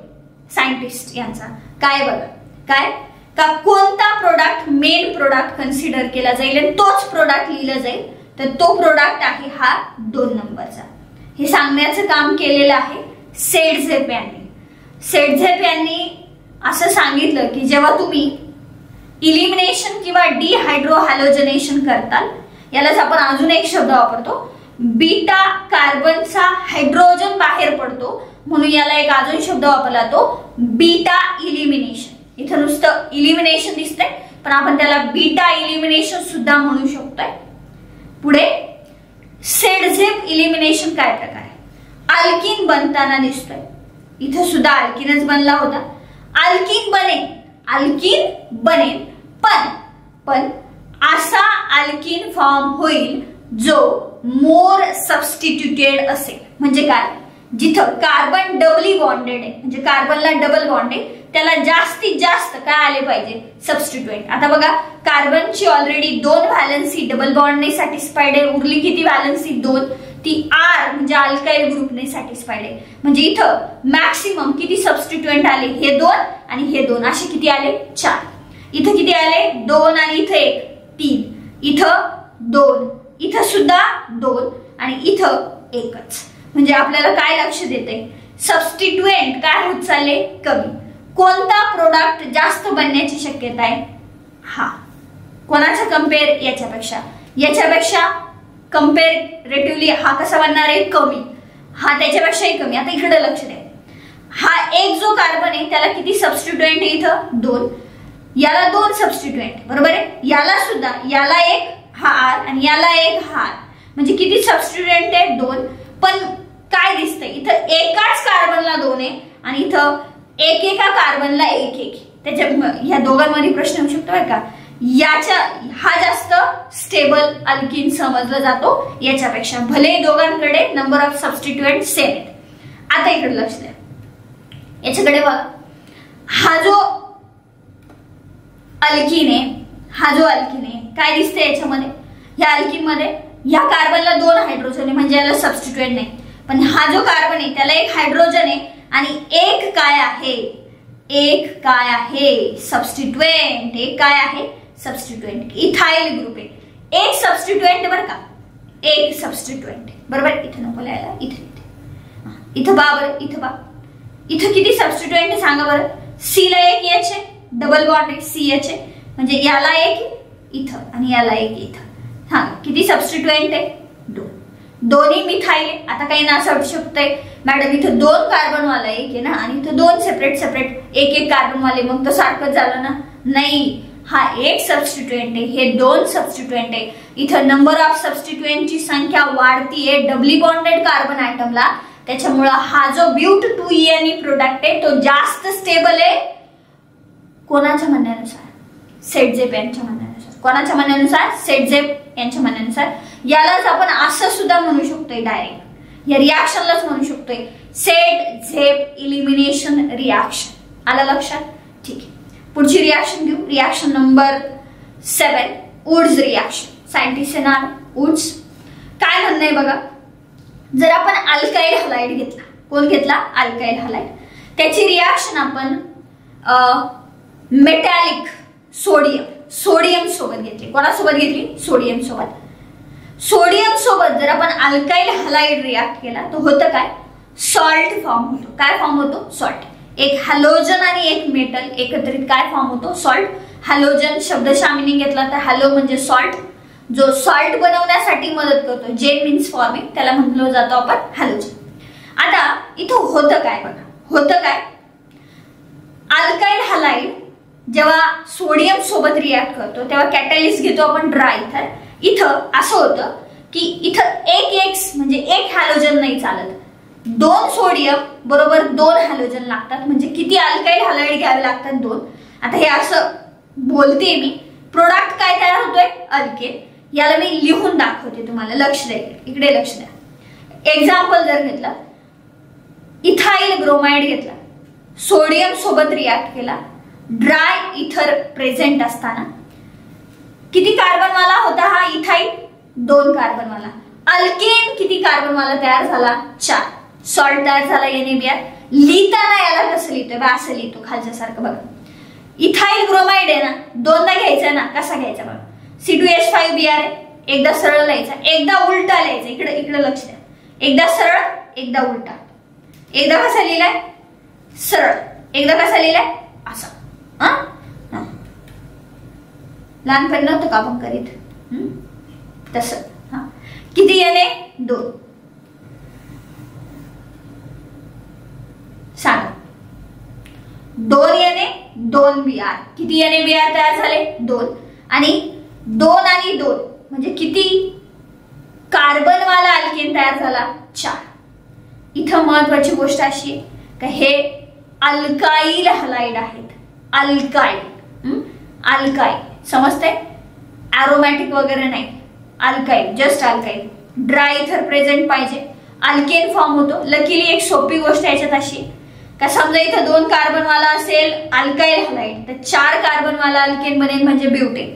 सायंटिस्ट यांचा, काय बघा, काय का कोणता प्रोडक्ट मेन प्रोडक्ट कन्सिडर केला जाईल आणि तोच प्रोडक्ट लिहिला जाईल, तर तो प्रोडक्ट आहे हा 2 नंबरचा. हे सांगण्याचं काम केलेलं आहे सेडझेप यांनी. सेडझेप यांनी असं सांगितलं की जेव्हा तुम्ही इलिमिनेशन किंवा डिहायड्रोहॅलोजनेशन करताल, यालाच आपण अजून एक शब्द वापरतो, बीटा कार्बनचा हायड्रोजन बाहेर पडतो म्हणून याला एक अजून शब्द वापरला तो बीटा इलिमिनेशन. इथं नुसतं इलिमिनेशन दिसतंय पण आपण त्याला बीटा इलिमिनेशन सुद्धा म्हणू शकतोय. पुढे सेडझेप इलिमिनेशन काय प्रकार आहे, अल्किन बनताना दिसतोय, इथं सुद्धा अल्किनच बनला होता. अल्किन बनेल पण असा अल्किन फॉर्म होईल जो मोर सबस्टिट्यूटेड असेल. म्हणजे काय, जिथं कार्बन डबली बॉन्डेड आहे म्हणजे कार्बनला डबल बॉन्ड आहे त्याला जास्तीत जास्त काय आले पाहिजे, सबस्टिट्यूएंट. आता बघा कार्बनची ऑलरेडी 2 व्हॅलेन्सी डबल बॉन्डने सॅटिस्फाईड आहे, उरली किती व्हॅलेन्सी 2, ती R म्हणजे अल्काइल ग्रुपने सॅटिस्फाईड आहे. म्हणजे इथं मॅक्सिमम किती सबस्टिट्यूएंट आले, हे 2 आणि हे 2 असे किती आले, 4. इथं किती आले, 2 आणि इथं 1 3, इथं 2, इथं सुद्धा 2 आणि इथं 1च. म्हणजे आपल्याला काय लक्ष देते, सबस्टिट्यूएंट काय होत चालले, कमी. कोणता प्रोडक्ट जास्त बनण्याची शक्यता आहे, हा. कोणाचा कम्पेअर, याच्यापेक्षा कम्पेरेटिव्हली हा कसा बनणार आहे, कमी. हा त्याच्यापेक्षाही कमी. आता इकडे लक्ष द्या, हा एक जो कार्बन आहे त्याला किती सबस्टिट्यूएंट आहे इथं 2, याला 2 सबस्टिट्यूएंट बरोबर आहे, याला सुद्धा, याला एक हा R आणि याला एक हा R, म्हणजे किती सबस्टिट्यूएंट आहे 2. पण काय दिसतंय इथं एकाच कार्बनला 2 आहे आणि इथं एका कार्बनला 1 त्याच्या ह्या दोघांमध्ये प्रश्न येऊ शकतो का, याच्या हा जास्त स्टेबल अल्किन समजला जातो याच्यापेक्षा, भले दोघांकडे नंबर ऑफ सबस्टिट्यूएंट सेम आहेत. आता इकडे लक्ष द्या, याच्याकडे बघा, हा जो अल्किन आहे काय दिसतंय याच्यामध्ये, ह्या अल्किन मध्ये ह्या कार्बनला 2 हायड्रोजन आहे म्हणजे याला सबस्टिट्यूएंट नाही, पण हा जो कार्बन आहे त्याला 1 हायड्रोजन आहे आणि एक काय आहे सबस्टिट्यूएंट, एक काय आहे सबस्टिट्यूएंट, इथाइल ग्रुप आहे, एक सबस्टिट्यूएंट बरं का, एक सबस्टिट्यूएंट बरोबर. इथे नको लिहायला, इथं बरं, इथं किती सबस्टिट्यूएंट आहे सांगा बरं. सी ला 1 H आहे, डबल बॉन्ड आहे CH आहे, म्हणजे याला 1 इथं आणि याला 1 इथं. हा किती सबस्टिट्यूएंट आहे 2, दोन्ही मिथाइल आहे. आता काही ना असं वाटू शकतंय मॅडम इथं 2 कार्बन वाला 1 आहे ना आणि इथं 2 सेपरेट एक कार्बन वाले, मग तो सारखंच झालं ना. नाही, हा एक सबस्टिट्यूएंट आहे, हे 2 सबस्टिट्यूएंट आहे. इथं नंबर ऑफ सबस्टिट्यूएंटची संख्या वाढतीये डबली बॉन्डेड कार्बन ॲटमला, त्याच्यामुळे हा जो ब्यूट 2ENE प्रोडक्ट आहे तो जास्त स्टेबल आहे. कोणाच्या म्हणण्यानुसार, सेटझेप यांच्या म्हणण्यानुसार. कोणाच्या म्हणण्यानुसार, सेटझेप यांच्या म्हणण्यानुसार. यालाच आपण असं सुद्धा म्हणू शकतोय, डायरेक्ट या रिॲक्शनलाच म्हणू शकतोय सेट झेप इलिमिनेशन रिॲक्शन. आलं लक्षात? ठीक आहे, पुढची रिॲक्शन घेऊ. Reaction number 7, Wurtz reaction. Scientist नाव वुड्स. काय म्हणणं आहे बघा, जर आपण अल्काइल हलाइड घेतला, कोण घेतला, अल्काइल हलाइड, त्याची रिॲक्शन आपण मेटॅलिक सोडियम सोबत घेतली. कोणासोबत घेतली, सोडियम सोबत. सोडियम सोबत जर आपण अल्काइल हलाइड रिॲक्ट केला तर होतं काय, सॉल्ट फॉर्म होतो. काय फॉर्म होतो, सॉल्ट. एक हॅलोजन आणि एक मेटल एकत्रित काय फॉर्म होतो, सॉल्ट. हॅलोजन शब्दशः मिनिंग घेतला तर हॅलो म्हणजे सॉल्ट, जो सॉल्ट बनवण्यासाठी मदत करतो, जेन मीन्स फॉर्मिंग, त्याला म्हणलं जातो आपण हॅलोजन. आता इथं होतं काय बघा, होतं काय, अल्काइल हलाइड जेव्हा सोडियम सोबत रिॲक्ट करतो तेव्हा कॅटॅलिस्ट घेतो आपण ड्राय इथर. इथं असं होतं की इथं एक म्हणजे एक हॅलोजन नाही चालत, 2 सोडियम बरोबर 2 हॅलोजन लागतात, म्हणजे किती अल्काइल हलाइड घ्यावे लागतात, 2. आता हे असं बोलते मी, प्रोडक्ट काय तयार होतोय, अल्केन. याला मी लिहून दाखवते तुम्हाला, लक्ष द्या, इकडे लक्ष द्या. एक्झाम्पल जर घेतलं, इथाइल ब्रोमाइड घेतला, सोडियम सोबत रिॲक्ट केला, ड्राय इथर प्रेझेंट असताना किती कार्बन वाला होता हा इथाइल, 2 कार्बन वाला. अल्केन किती कार्बन वाला तयार झाला, 4. सॉल्ट तयार झाला NaBr. लिहिताना याला कसं लिहितोय, असं लिहितो खालच्या सारखं बघा. इथाइल ब्रोमाइड आहे ना, 2दा घ्यायचा ना, कसा घ्यायचा बघा, C2H5Br आहे, एकदा सरळ लिहायचा, एकदा उलटा लिहायचा. इकडे लक्ष द्या, एकदा सरळ एकदा उलटा. एकदा कसा लिहिलाय सरळ, एकदा कसा लिहिलाय असा. लहानपणी नव्हतं का आपण करीत तसं. किती Na, 2. सांगा, 2 Na 2 Br. किती NaBr तयार झाले, 2. आणि 2 आणि 2 म्हणजे किती कार्बन वाला अल्केन तयार झाला, 4. इथं महत्वाची गोष्ट अशी आहे का हे अल्काइल हलाइड आहेत. अल्काइल समजतंय, अरोमॅटिक वगैरे नाही, अल्काइल, जस्ट अल्काइल. ड्राय इथर प्रेझेंट पाहिजे, अल्केन फॉर्म होतो. लकीली एक सोपी गोष्ट याच्यात अशी का, समजा इथं 2 कार्बन वाला असेल अल्काइल हलाइड तर 4 कार्बन वाला अल्केन बनेल म्हणजे ब्युटेन.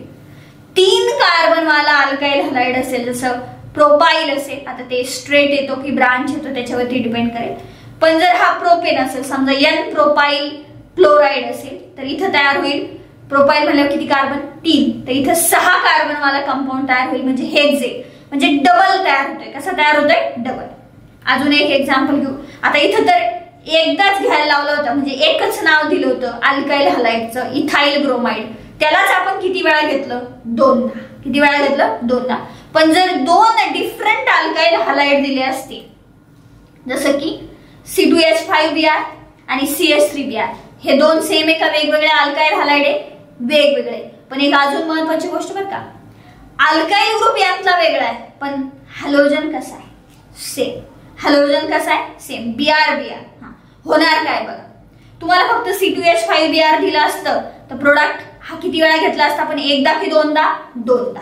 3 कार्बन वाला अल्काइल हलाइड असेल जसं प्रोपाइल असेल, आता ते स्ट्रेट येतो की ब्रांच येतो त्याच्यावरती डिपेंड करेल. पण जर हा प्रोपेन असेल, समजा N प्रोपाइल क्लोराइड असेल तर इथं तयार होईल, प्रोपाइल म्हणल्यावर किती कार्बन, 3, तर इथं 6 कार्बन वाला कंपाऊंड तयार होईल म्हणजे हेक्झेन, म्हणजे डबल तयार होतोय. कसं तयार होतोय, डबल. अजून एक एक्झाम्पल घेऊ. आता इथं तर एकदाच घ्यायला लावलं होतं, म्हणजे एकच नाव दिलं होतं अल्काइल हलाइडचं, इथाइल ब्रोमाइड. त्यालाच आपण किती वेळा घेतलं, 2दा. किती वेळा घेतलं, 2दा. पण जर 2 डिफरंट अल्काइल हलाइड दिले असते, जसं की C2H5Br आणि CH3Br हे दोन सेम आहे का वेगवेगळे अल्काइल हलाइड आहे? वेगवेगळे. पण एक अजून महत्त्वाची गोष्ट बरं का, अल्काइल ग्रुप यातला वेगळा आहे पण हॅलोजन कसा आहे? सेम. हॅलोजन कसा आहे? सेम. Br. होणार काय बघा, तुम्हाला फक्त C2H5Br दिलं असतं तर प्रोडक्ट हा किती वेळा घेतला असता आपण? एकदा की दोनदा? दोनदा.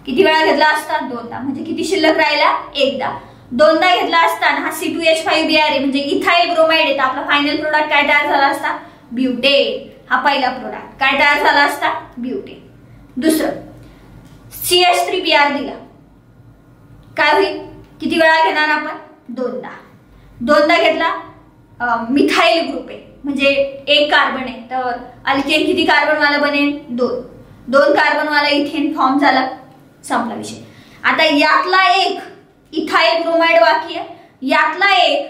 किती वेळा घेतला असता? दोनदा. म्हणजे किती शिल्लक राहिला? एकदा. दोनदा घेतला असताना हा C2H5Br आहे म्हणजे इथाइल ब्रोमाइड आहे, तर आपला फायनल प्रोडक्ट काय तयार झाला असता? ब्युटेन. हा पहिला प्रोडक्ट काय तयार झाला असता? ब्युटेन. दुसरं CH3Br दिला, काय होईल? किती वेळा घेणार आपण? दोनदा. दोनदा घेतला, मिथाइल ग्रुप आहे म्हणजे एक कार्बन आहे, तर अल्केन किती कार्बन वाला बनेल? दोन. दोन कार्बन वाला इथेन फॉर्म झाला, संपला विषय. आता यातला एक इथाइल ब्रोमाइड बाकी आहे, यातला एक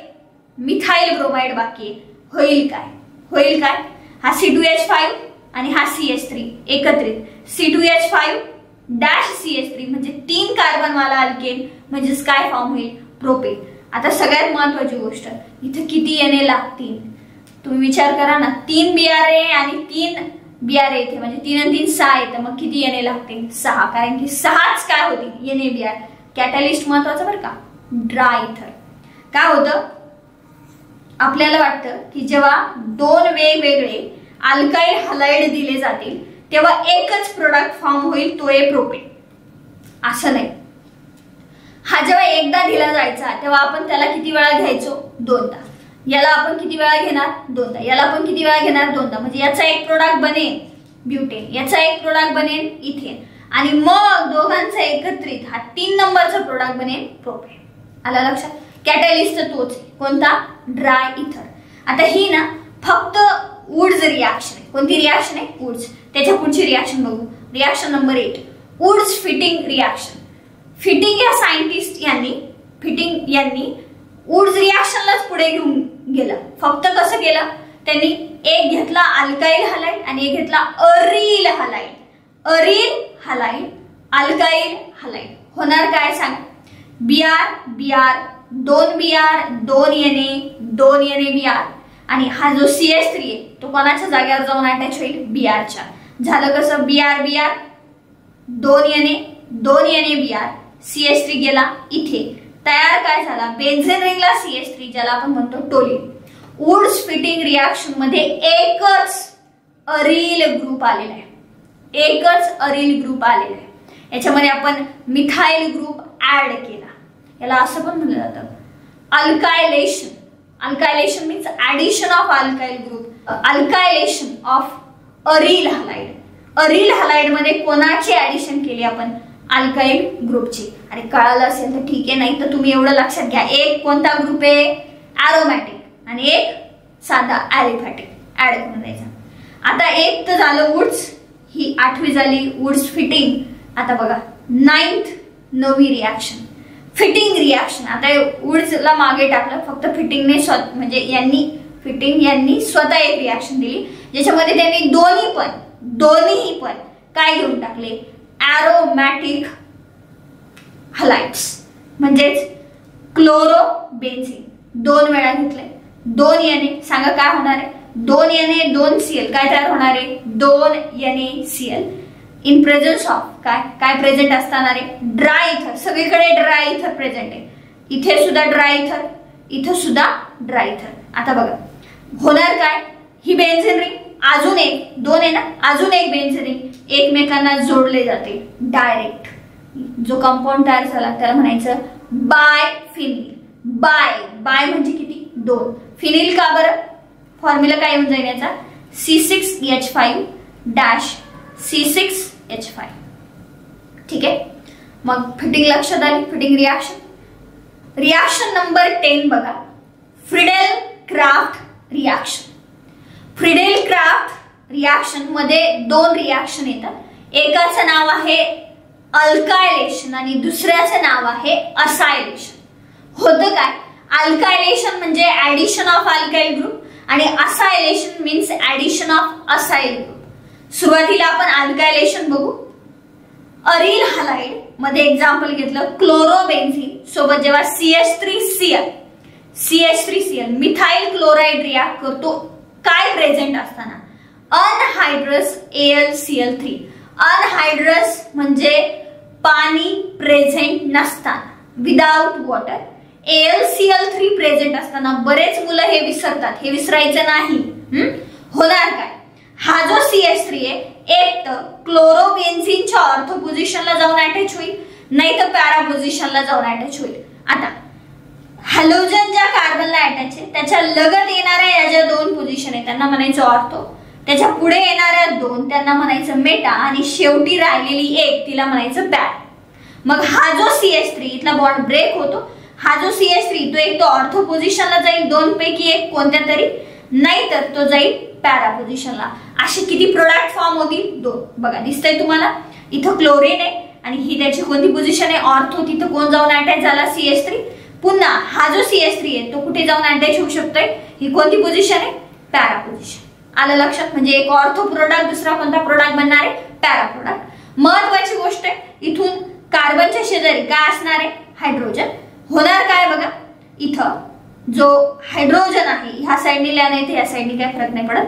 मिथाइल ब्रोमाइड बाकी आहे. होईल काय? होईल काय? हा C2H5 आणि हा CH3 एकत्रित C2H5-CH3 म्हणजे तीन कार्बन वाला अल्केन म्हणजेच काय फॉर्म होईल? प्रोपेन. आता सगळ्यात महत्वाची गोष्ट, इथे किती Na लागतील? तुम्ही विचार करा ना, 3 Br आणि 3 Br इथे म्हणजे 3 आणि 3 6 येतं, मग किती Na लागतील? 6. कारण की 6च काय होती? NaBr. कॅटलिस्ट महत्वाचं बरं का, ड्राय इथर. काय होतं, आपल्याला वाटतं की जेव्हा दोन वेगवेगळे अल्काइल हलाइड दिले जातील तेव्हा एकच प्रोडक्ट फॉर्म होईल, तो आहे प्रोपेन. असं नाही. हा जेव्हा एकदा दिला जायचा तेव्हा आपण त्याला किती वेळा घ्यायचो? दोनदा. याला आपण किती वेळा घेणार? दोनदा. याला आपण किती वेळा घेणार? दोनदा. म्हणजे याचा एक प्रोडक्ट बनेल ब्युटेन, याचा एक प्रोडक्ट बनेल इथेन, आणि मग दोघांचा एकत्रित हा 3 नंबरचा प्रोडक्ट बनेल प्रोपेन. आला लक्षात? कॅटलिस्ट तोच आहे, कोणता? ड्राय इथर. आता ही ना फक्त वुड्स रिॲक्शन आहे. कोणती रिॲक्शन आहे? वुड्स. त्याच्या पुढची रिॲक्शन बघू, reaction number 8, Wurtz Fittig reaction. Fittig या सायंटिस्ट यांनी वुड्स रिॲक्शनलाच पुढे घेऊन गेलं. फक्त कसं केलं त्यांनी? एक घेतला अल्काइल हलाइड आणि एक घेतला aryl halide. Aryl halide, alkyl halide. होणार काय सांग? Br, 2 Br, 2 Na, 2 NaBr, आणि हा जो CH3 आहे तो कोणाच्या जागेवर जाऊन अटॅच होईल? Brच्या. झालं कसं? Br, 2 Na, 2 NaBr, CH3 गेला इथे. तयार काय झाला? बेन्झेन रिंगला CH3, ज्याला आपण म्हणतो टोलिन. वुड्स फिटिंग रिॲक्शन मध्ये एकच अरिल ग्रुप आलेला आहे. एकच अरिल ग्रुप आलेला आहे. याच्यामध्ये आपण मिथाइल ग्रुप ऍड केला. याला असं पण म्हणलं जातं alkylation. Alkylation means addition of alkyl group. Alkylation of aryl halide. Aryl halide मध्ये कोणाची ऍडिशन केली आपण? अल्काइल ग्रुपची. आणि कळालं असेल तर ठीक आहे, नाही तर तुम्ही एवढं लक्षात घ्या, एक कोणता ग्रुप आहे? एरोमॅटिक, आणि एक साधा ॲलिफॅटिक. ऍड करून द्यायचा. आता एक तर झालं वुड्स, ही 8वी झाली वुड्स फिटिंग. आता बघा 9th 9वी रिॲक्शन, फिटिंग रिॲक्शन. आता वुड्सला मागे टाकलं, फक्त फिटिंगने म्हणजे यांनी स्वतः एक रिॲक्शन दिली ज्याच्यामध्ये त्यांनी दोन्ही पण काय घेऊन टाकले? एरोमॅटिक हलाइड्स म्हणजेच क्लोरोबेन्झीन. 2 वेळा घेतले, 2 Na. सांगा काय होणार आहे? 2 Na 2 Cl. काय तयार होणार आहे? 2 NaCl इन प्रेझेन्स ऑफ काय प्रेझेंट असणार आहे? ड्राय इथर. सगळीकडे ड्राय इथर प्रेझेंट आहे. इथे सुद्धा ड्राय इथर, इथे सुद्धा ड्राय इथर. आता बघा होणार काय? ही बेन्झीन रिंग, अजून एक 2 आहे ना, अजून एक बेन्झीन रिंग एकमेकांना जोडले जाते डायरेक्ट. जो कंपाऊंड तयार झाला त्याला म्हणायचं बायफिनिल. बाय म्हणजे किती? 2. फिनिल का बरं? फॉर्म्युला काय येऊन जाईल याचा? C6H5 C6H5. ठीक आहे. मग फिटिंग लक्षात आली. फिटिंग रिॲक्शन नंबर 10 बघा, फ्रिडेल क्राफ्ट रिॲक्शन. फ्रिडेल क्राफ्ट रिॲक्शन मध्ये 2 रिॲक्शन येतात. एकाचं नाव आहे अल्कायलेशन आणि दुसऱ्याचं नाव आहे असायलेशन. होतं काय? अल्कायलेशन म्हणजे ऍडिशन ऑफ अल्काइल ग्रुप आणि acylation means addition of acyl group. सुरुवातीला आपण अल्कायलेशन बघू. अरिल हलाइड मध्ये एक्झाम्पल घेतलं क्लोरोबेन्झीन सोबत जेव्हा CH3Cl CH3Cl methyl chloride react करतो काय प्रेझेंट असताना, अनहायड्रस AlCl3. अनहायड्रस म्हणजे पाणी प्रेझेंट नसताना, विदाउट वॉटर. AlCl3 प्रेझेंट असताना बरेच मुलं हे विसरतात, हे विसरायचं नाही. होणार काय, हा जो CH3 आहे एक तर क्लोरोबेन्झिनच्या ऑर्थो पोझिशनला जाऊन अटॅच होईल, नाही तर पॅरा पोझिशनला जाऊन अटॅच होईल. आता हॅलोजन ज्या कार्बनला अटॅच आहे त्याच्या लगत येणाऱ्या या ज्या दोन पोझिशन आहेत त्यांना म्हणायचं ऑर्थो, त्याच्या पुढे येणाऱ्या दोन त्यांना म्हणायचं मेटा, आणि शेवटी राहिलेली एक तिला म्हणायचं पॅरा. मग हा जो CH3 इथला बॉन्ड ब्रेक होतो, हा जो CH3 तो एक तो ऑर्थो पोझिशनला जाईल दोन पैकी एक कोणत्या तरी, नाही तर तो जाईल पॅरा पोझिशनला. असे किती प्रोडक्ट फॉर्म होतील, दोन. बघा दिसतंय तुम्हाला, इथं क्लोरीन आहे आणि ही त्याची कोणती पोझिशन आहे, ऑर्थो. तिथं कोण जाऊन अटॅच झाला, CH3. पुन्हा हा जो CH3 आहे तो कुठे जाऊन अटॅच होऊ शकतोय, ही कोणती पोझिशन आहे, पॅरा पोझिशन. आलं लक्षात, म्हणजे एक ऑर्थो प्रोडक्ट दुसरा कोणता प्रोडक्ट बनणार आहे, पॅरा प्रोडक्ट. महत्वाची गोष्ट आहे, इथून कार्बनच्या शेजारी काय असणार आहे, हायड्रोजन. होणार काय बघा, इथं जो हायड्रोजन आहे ह्या साइडने लिहा, नाही तर या साइडने काय फरक नाही पडत.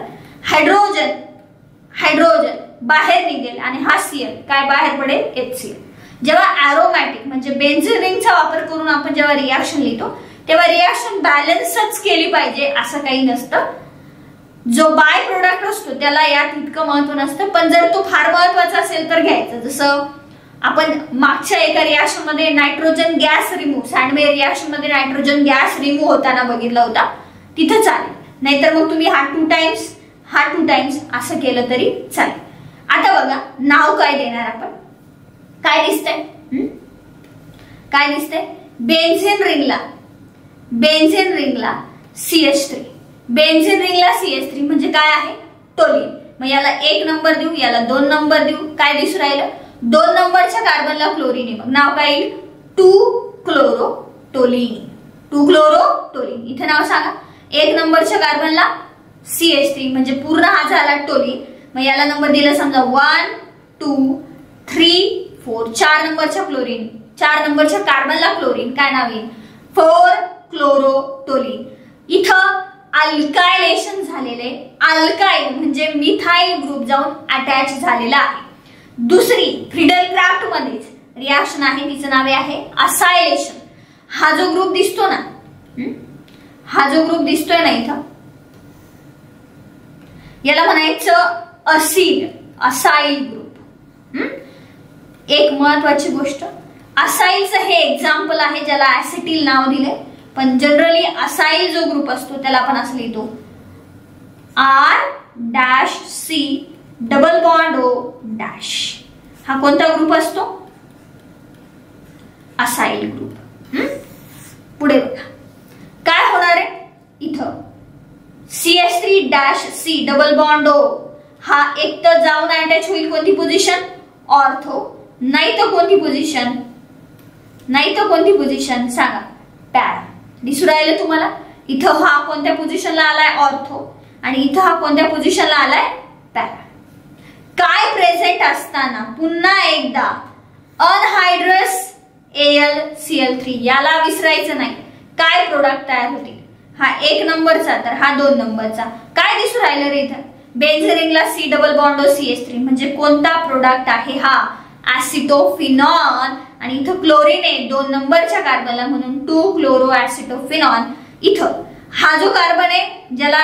हायड्रोजन बाहेर निघेल आणि हा Cl काय बाहेर पडेल, HCl. जेव्हा एरोमॅटिक म्हणजे बेन्झीन रिंगचा वापर करून आपण जेव्हा रिॲक्शन लिहितो तेव्हा रिॲक्शन बॅलन्सच केली पाहिजे असं काही नसतं. जो बाय प्रोडक्ट असतो त्याला यात इतकं महत्व नसतं, पण जर तो फार महत्वाचा असेल तर घ्यायचं. जसं आपण मागच्या एका रिॲक्शन मध्ये नायट्रोजन गॅस रिमूव्ह, सँडवेयर रिॲक्शन मध्ये नायट्रोजन गॅस रिमूव्ह होताना बघितला होता, तिथं चालेल. नाहीतर मग तुम्ही हा 2 टाइम्स हा 2 टाइम्स असं केलं तरी चालेल. आता बघा नाव काय देणार आपण, काय दिसतंय, काय दिसतंय, बेन्झीन रिंगला CH3. बेन्झीन रिंगला CH3 म्हणजे काय आहे, टोलिन. मग याला 1 नंबर देऊ, याला 2 नंबर देऊ. काय दिसू राहिलं, 2 नंबरच्या कार्बनला क्लोरीन आहे, मग नाव काय येईल, 2-क्लोरोटोलिन. 2-क्लोरोटोलिन. इथे नाव सांगा. 1 नंबरच्या कार्बनला CH3 म्हणजे पूर्ण हा झाला टोलिन, मग याला नंबर दिला समजा 1, 2, 3, 4. 4 नंबरच्या क्लोरीन, 4 नंबरच्या कार्बनला क्लोरीन, काय नाव येईल, 4-क्लोरोटोलिन. इथं अल्कायलेशन झालेले, अल्काईल म्हणजे मिथाइल ग्रुप जाऊन अटॅच झालेला आहे. दुसरी फ्रिडल क्राफ्ट मध्येच रिॲक्शन आहे, तिचं नाव आहे असायलेशन. हा जो ग्रुप दिसतो ना, हा जो ग्रुप दिसतोय ना इथं, याला म्हणायचं असाइल ग्रुप. एक महत्वाची गोष्ट, असाइलचं हे एक्झाम्पल आहे ज्याला ऍसिटिल नाव दिले, पण जनरली असाइल जो ग्रुप असतो त्याला आपण असं लिहितो R-C डबल बॉन्ड O-. हा कोणता ग्रुप असतो, असाइल ग्रुप. पुढे बघा काय होणार आहे, इथं CH3-C डबल बॉन्ड O हा एक तर जाऊन अटॅच होईल कोणती पोझिशन, ऑर्थो, नाही तर कोणती पोझिशन, नाही तर कोणती पोझिशन सांगा, पॅरा. दिसू राहिलं तुम्हाला, इथं हा कोणत्या पोझिशनला आलाय, ऑर्थो, आणि इथं हा कोणत्या पोझिशनला आलाय, पॅरा. काय प्रेझेंट असताना पुन्हा एकदा अनहायड्रस AlCl3, याला विसरायचं नाही. काय प्रोडक्ट तयार होतील, हा 1 नंबरचा तर हा 2 नंबरचा. काय दिसू राहिलं रे इथं, बेन्झीन रिंगला C double bond O CH3 म्हणजे कोणता प्रोडक्ट आहे, हा ऍसिटोफिनॉल. आणि इथं क्लोरीन आहे 2 नंबरच्या कार्बनला, म्हणून 2-क्लोरोऍसिटोफिनॉल. इथं हा जो कार्बन आहे ज्याला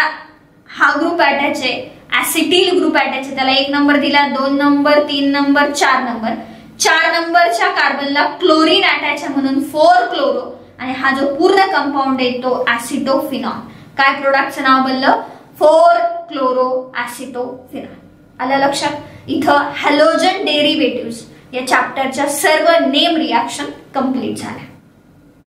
हा ग्रुप अटॅच आहे, ऍसिटिल ग्रुप अटॅच आहे, त्याला 1 नंबर दिला, 2 नंबर, 3 नंबर, 4 नंबर. 4 नंबरच्या कार्बनला क्लोरीन अटॅच आहे म्हणून 4-क्लोरो, आणि हा जो पूर्ण कंपाऊंड आहे तो ऍसिटोफिनॉल. काय प्रोडक्टचं नाव बनलं, 4-क्लोरोऍसिटोफिनॉल. आलं लक्षात. इथं हॅलोजन डेरिव्हेटिव्ह या चॅप्टरच्या सर्व नेम रिॲक्शन कंप्लीट झाल्या.